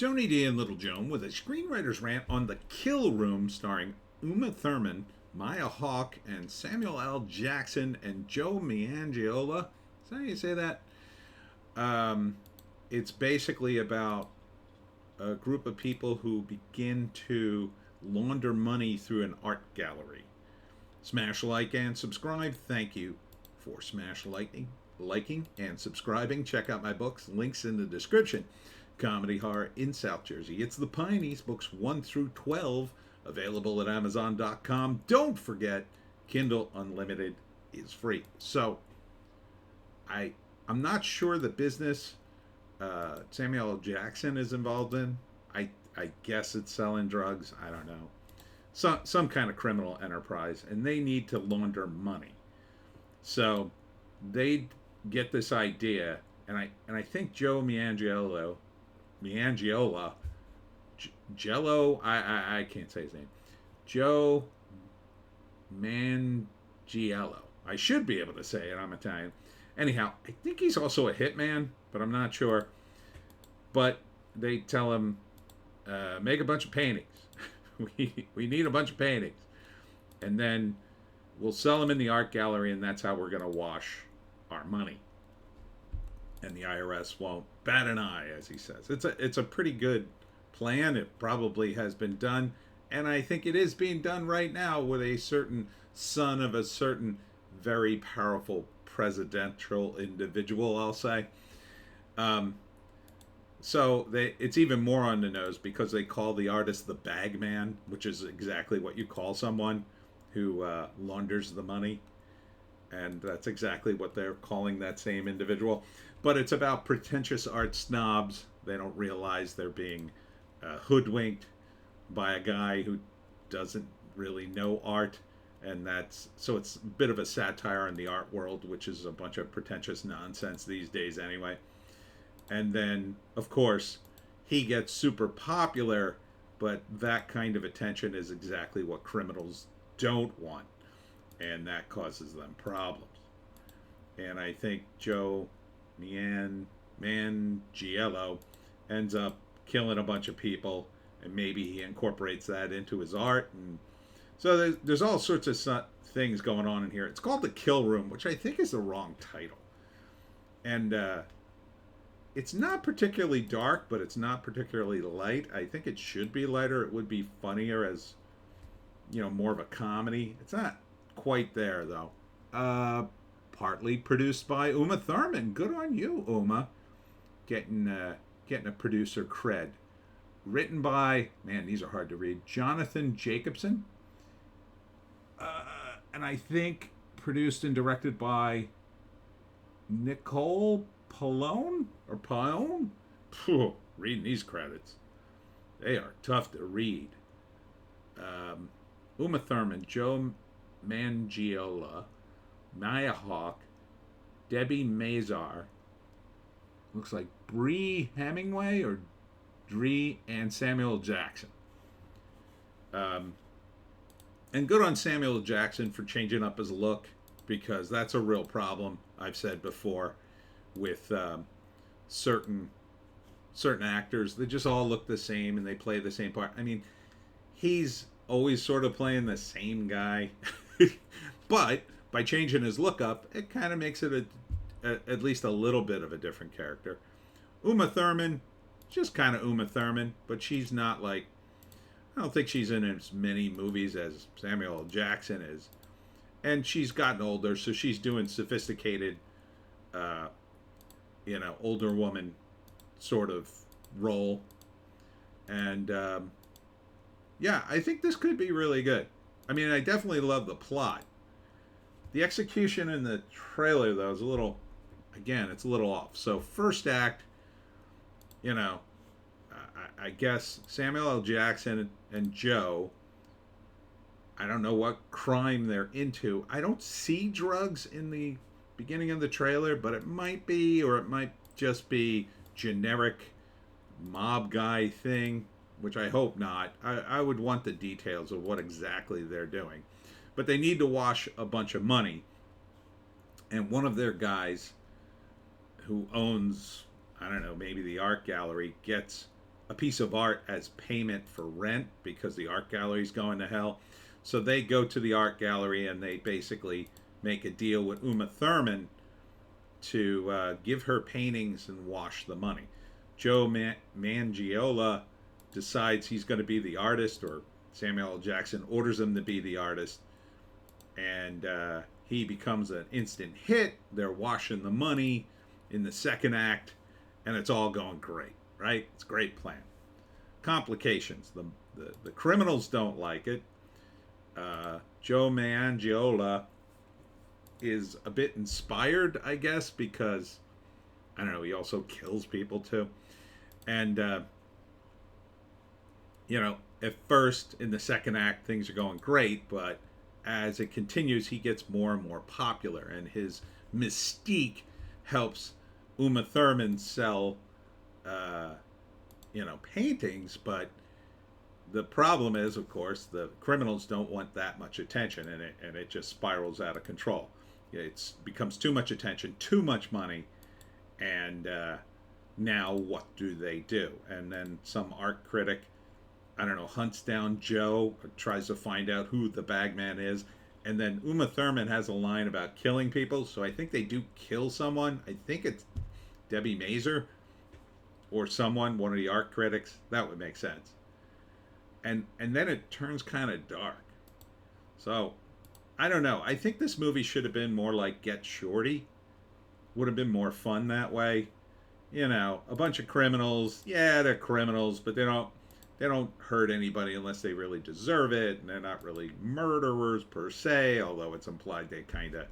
Tony D and Little Joan with a screenwriter's rant on The Kill Room starring Uma Thurman, Maya Hawke, and Samuel L. Jackson and Joe Manganiello. Is that how you say that? Um, it's basically about a group of people who begin to launder money through an art gallery. Smash like and subscribe. Thank you for liking and subscribing. Check out my books. Links in the description. Comedy horror in South Jersey. It's the Pineys, books 1 through 12, available at Amazon.com. Don't forget, Kindle Unlimited is free. So, I'm not sure the business Samuel L. Jackson is involved in. I guess it's selling drugs. I don't know. Some kind of criminal enterprise, and they need to launder money. So they get this idea, and I think Joe Manganiello, Jello, I can't say his name. Joe Manganiello. I should be able to say it. I'm Italian. Anyhow, I think he's also a hitman, but I'm not sure. But they tell him, make a bunch of paintings. we need a bunch of paintings. And then we'll sell them in the art gallery, and that's how we're going to wash our money. And the IRS won't bat an eye, as he says. It's a pretty good plan. It probably has been done, and I think it is being done right now with a certain son of a certain very powerful presidential individual, I'll say. So it's even more on the nose because they call the artist the bag man, which is exactly what you call someone who launders the money. And that's exactly what they're calling that same individual. But it's about pretentious art snobs. They don't realize they're being hoodwinked by a guy who doesn't really know art. And so it's a bit of a satire on the art world, which is a bunch of pretentious nonsense these days anyway. And then, of course, he gets super popular, but that kind of attention is exactly what criminals don't want. And that causes them problems. And I think Joe Manganiello ends up killing a bunch of people, and maybe he incorporates that into his art. And so there's all sorts of things going on in here. It's called The Kill Room, which I think is the wrong title. And it's not particularly dark, but it's not particularly light. I think it should be lighter. It would be funnier as, more of a comedy. It's not quite there, though. Partly produced by Uma Thurman. Good on you, Uma. Getting a producer cred. Written by, man, these are hard to read, Jonathan Jacobson. And I think produced and directed by Nicole Pallone? Or Pallone? Reading these credits. They are tough to read. Uma Thurman, Joe Manganiello, Maya Hawke, Debbie Mazar, looks like Bree Hemingway or Dree, and Samuel Jackson. And good on Samuel Jackson for changing up his look, because that's a real problem, I've said before, with certain actors. They just all look the same and they play the same part. I mean, he's always sort of playing the same guy. But by changing his look up, it kind of makes it at least a little bit of a different character. Uma Thurman, just kind of Uma Thurman, but she's not like, I don't think she's in as many movies as Samuel L. Jackson is. And she's gotten older, so she's doing sophisticated, older woman sort of role. And, I think this could be really good. I mean, I definitely love the plot. The execution in the trailer, though, is it's a little off. So, first act, I guess Samuel L. Jackson and Joe, I don't know what crime they're into. I don't see drugs in the beginning of the trailer, but it might be, or it might just be generic mob guy thing, which I hope not. I would want the details of what exactly they're doing. But they need to wash a bunch of money. And one of their guys who owns, I don't know, maybe the art gallery, gets a piece of art as payment for rent because the art gallery's going to hell. So they go to the art gallery and they basically make a deal with Uma Thurman to give her paintings and wash the money. Joe Mangiola decides he's going to be the artist, or Samuel L. Jackson orders him to be the artist, and he becomes an instant hit. They're washing the money in the second act, and it's all going great, right? It's a great plan. Complications. The criminals don't like it. Joe Mangiola is a bit inspired, I guess, because, I don't know, he also kills people too. And, at first, in the second act, things are going great, but as it continues, he gets more and more popular, and his mystique helps Uma Thurman sell, paintings, but the problem is, of course, the criminals don't want that much attention, and it just spirals out of control. It becomes too much attention, too much money, and now what do they do? And then some art critic, I don't know, hunts down Joe, tries to find out who the bagman is, and then Uma Thurman has a line about killing people, so I think they do kill someone. I think it's Debbie Mazur or someone, one of the art critics. That would make sense. And then it turns kind of dark. So, I don't know. I think this movie should have been more like Get Shorty. Would have been more fun that way. A bunch of criminals. Yeah, they're criminals, but they don't hurt anybody unless they really deserve it, and they're not really murderers per se, although it's implied they kind of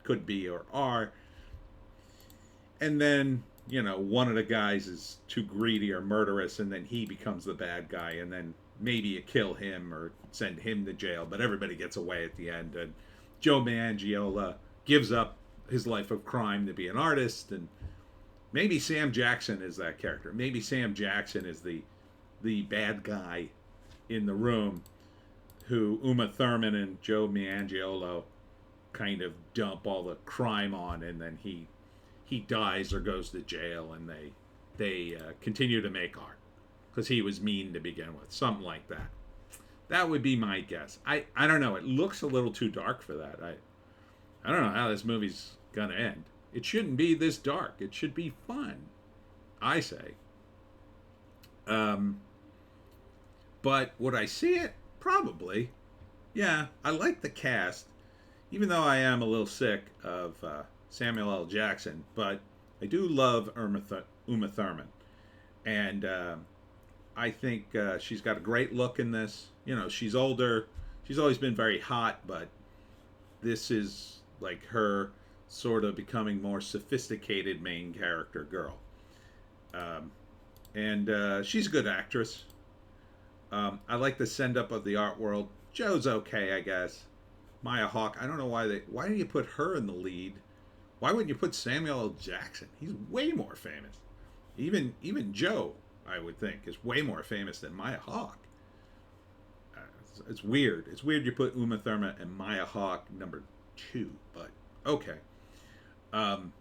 could be or are. And then, one of the guys is too greedy or murderous, and then he becomes the bad guy, and then maybe you kill him or send him to jail, but everybody gets away at the end. And Joe Mangiola gives up his life of crime to be an artist, and maybe Sam Jackson is that character. Maybe Sam Jackson is the bad guy in the room who Uma Thurman and Joe Mangiola kind of dump all the crime on, and then he dies or goes to jail, and they continue to make art because he was mean to begin with, something like that. That would be my guess. I don't know. It looks a little too dark for that. I don't know how this movie's gonna end. It shouldn't be this dark. It should be fun, I say. But would I see it? Probably. Yeah, I like the cast, even though I am a little sick of Samuel L. Jackson, but I do love Uma Thurman. And I think she's got a great look in this. She's older. She's always been very hot, but this is like her sort of becoming more sophisticated main character girl. And she's a good actress. I like the send-up of the art world. Joe's okay, I guess. Maya Hawke, I don't know why do you put her in the lead? Why wouldn't you put Samuel L. Jackson? He's way more famous. Even Joe, I would think, is way more famous than Maya Hawke. It's weird. It's weird you put Uma Thurman and Maya Hawke number 2, but okay. And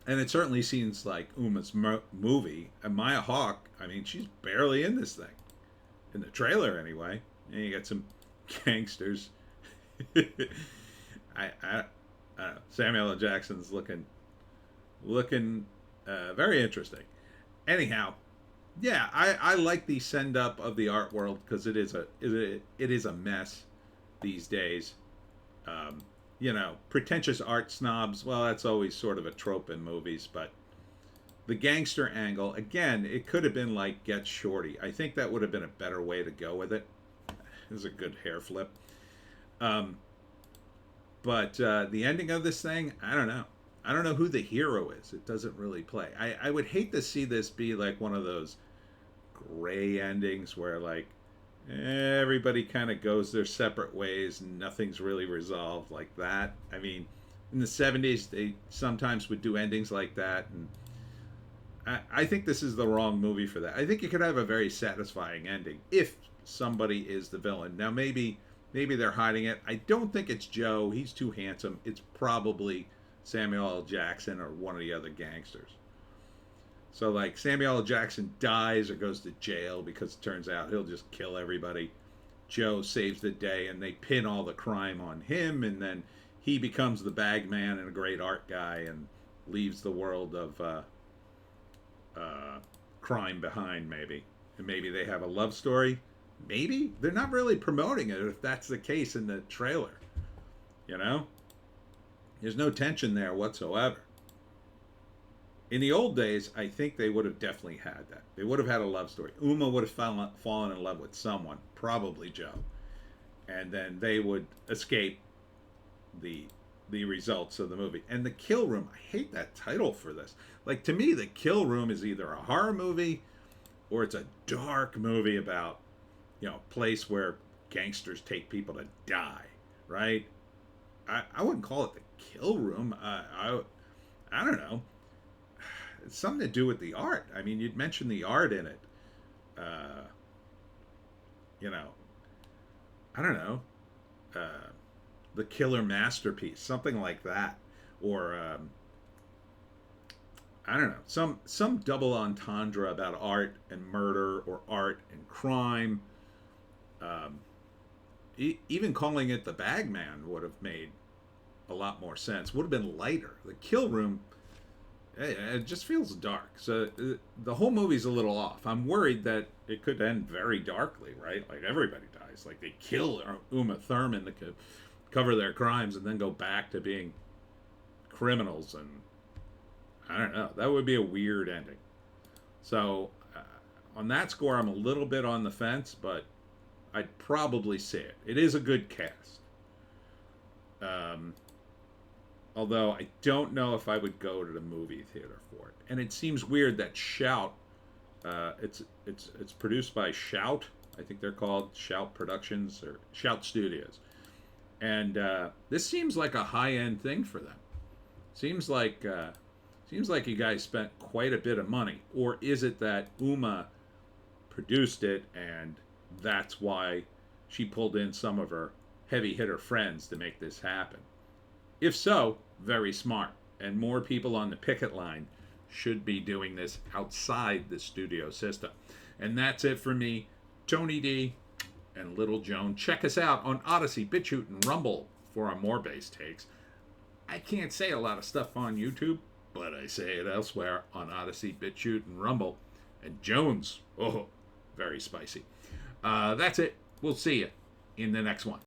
it certainly seems like Uma's movie. And Maya Hawke, I mean, she's barely in this thing. In the trailer, anyway. And you got some gangsters. I don't know. Samuel L. Jackson's looking very interesting. Anyhow, yeah, I like the send up of the art world because it is a mess these days. Pretentious art snobs. Well, that's always sort of a trope in movies, but the gangster angle, again, it could have been like Get Shorty. I think that would have been a better way to go with it. It was a good hair flip. But the ending of this thing, I don't know. I don't know who the hero is. It doesn't really play. I would hate to see this be like one of those gray endings where like everybody kind of goes their separate ways and nothing's really resolved like that. I mean, in the 70s, they sometimes would do endings like that, and I think this is the wrong movie for that. I think you could have a very satisfying ending if somebody is the villain. Now, maybe they're hiding it. I don't think it's Joe. He's too handsome. It's probably Samuel L. Jackson or one of the other gangsters. So like Samuel L. Jackson dies or goes to jail because it turns out he'll just kill everybody. Joe saves the day and they pin all the crime on him, and then he becomes the bag man and a great art guy and leaves the world of crime behind, maybe. And maybe they have a love story. Maybe. They're not really promoting it if that's the case in the trailer. You know? There's no tension there whatsoever. In the old days, I think they would have definitely had that. They would have had a love story. Uma would have fallen in love with someone, probably Joe, and then they would escape the results of the movie. And the Kill Room, I hate that title for this. Like, to me, the Kill Room is either a horror movie or it's a dark movie about, you know, a place where gangsters take people to die, right? I wouldn't call it the Kill Room. I don't know. It's something to do with the art. I mean, you'd mentioned the art in it. You know, I don't know. The Killer Masterpiece, something like that, or I don't know, some double entendre about art and murder or art and crime. Even calling it the Bagman would have made a lot more sense. Would have been lighter. The Kill Room, it just feels dark. So the whole movie's a little off. I'm worried that it could end very darkly, right? Like everybody dies. Like they kill Uma Thurman to cover their crimes and then go back to being criminals. And I don't know. That would be a weird ending. So on that score, I'm a little bit on the fence, but I'd probably see it. It is a good cast. Although I don't know if I would go to the movie theater for it. And it seems weird that Shout, it's produced by Shout. I think they're called Shout Productions or Shout Studios. And this seems like a high-end thing for them. Seems like you guys spent quite a bit of money. Or is it that Uma produced it and that's why she pulled in some of her heavy hitter friends to make this happen? If so, very smart. And more people on the picket line should be doing this outside the studio system. And that's it for me, Tony D and Little Joan. Check us out on Odysee, Bitchute, and Rumble for our more bass takes. I can't say a lot of stuff on YouTube, but I say it elsewhere on Odysee, Bitchute, and Rumble. And Jones, oh, very spicy. That's it. We'll see you in the next one.